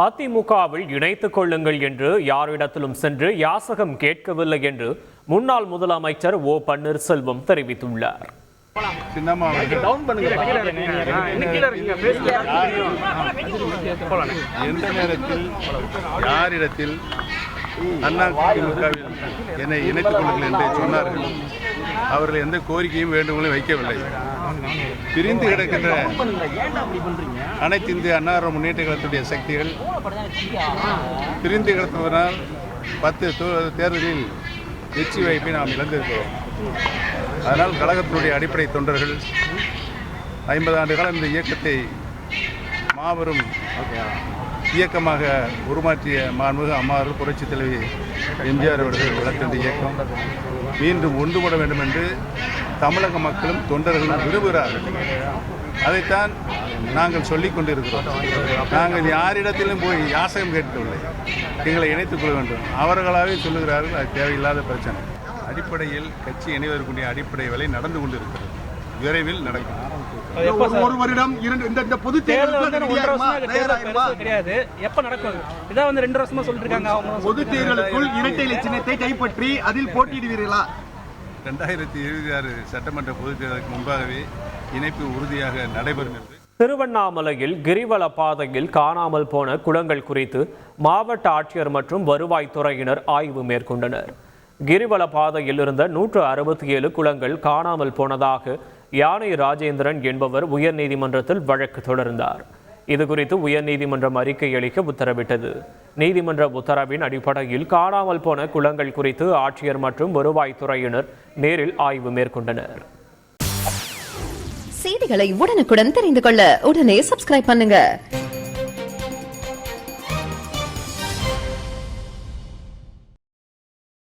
அதிமுகவில் இணைத்துக் கொள்ளுங்கள் என்று யாரிடத்திலும் சென்று யாசகம் கேட்கவில்லை என்று முன்னாள் முதலமைச்சர் ஓ பன்னீர்செல்வம் தெரிவித்துள்ளார். எந்த நேரத்தில் யாரிடத்தில் அதிமுகவில் என்னை இணைத்துக் கொள்ளுங்கள் என்று சொன்னார்கள். அவர்கள் எந்த கோரிக்கையும் வேண்டுகோளும் வைக்கவில்லை. பிரிந்து கிடக்கின்ற அனைத்து இந்திய அண்ணா முன்னேற்ற கழகத்துடைய சக்திகள் பிரிந்து கிடப்பதனால் 10 தேர்தலில் வெற்றி வாய்ப்பை நாம் இழந்திருக்கிறோம். அதனால் கழகத்தினுடைய அடிப்படை தொண்டர்கள் 50 ஆண்டு காலம் இந்த இயக்கத்தை மாபெரும் இயக்கமாக உருமாற்றிய மாண்புமிகு அம்மாவர்கள் புரட்சித் தலைவி எம்ஜிஆர் அவர்கள் வளர்க்கின்ற இயக்கம் மீண்டும் ஒன்றுபட வேண்டும் என்று தமிழக மக்களும் தொண்டர்களும் விரும்புகிறார்கள். அதைத்தான் நாங்கள் சொல்லிக் கொண்டிருக்கிறோம். நாங்கள் யாரிடத்திலும் போய் யாசகம் கேட்கவில்லை. எங்களை இணைத்துக் கொள்ள வேண்டும். அவர்களாகவே சொல்லுகிறார்கள். அது தேவையில்லாத பிரச்சனை. அடிப்படையில் கட்சி இணைவதற்குரிய அடிப்படை வேலை நடந்து கொண்டிருக்கிறது. விரைவில் நடக்கும். ஒரு வருடம் இந்த பொது தேர்தல் கிடையாது. எப்ப நடக்கும்? இதான் 2 வருஷமா சொல்லிட்டு இருக்காங்க. பொது தேர்தலுக்குள் இரட்டை இலை சின்னத்தை கைப்பற்றி அதில் போட்டியிடுவீர்களா? 2026 சட்டமன்ற பொதுத் தேர்தலுக்கு முன்பாகவே இணைப்பு உறுதியாக நடைபெறும் என்று. திருவண்ணாமலையில் கிரிவல பாதையில் காணாமல் போன குளங்கள் குறித்து மாவட்ட ஆட்சியர் மற்றும் வருவாய்த்துறையினர் ஆய்வு மேற்கொண்டனர். கிரிவல பாதையில் இருந்த 167 குளங்கள் காணாமல் போனதாக யானை ராஜேந்திரன் என்பவர் உயர்நீதிமன்றத்தில் வழக்கு தொடர்ந்தார். இதுகுறித்து உயர்நீதிமன்றம் அறிக்கை அளிக்க உத்தரவிட்டது. நீதிமன்ற உத்தரவின் அடிப்படையில் காணாமல் போன குளங்கள் குறித்து ஆட்சியர் மற்றும் வருவாய்த்துறையினர் நேரில் ஆய்வு மேற்கொண்டனர். செய்திகளை உடனுக்குடன் தெரிந்து கொள்ள உடனே சப்ஸ்கிரைப் பண்ணுங்க.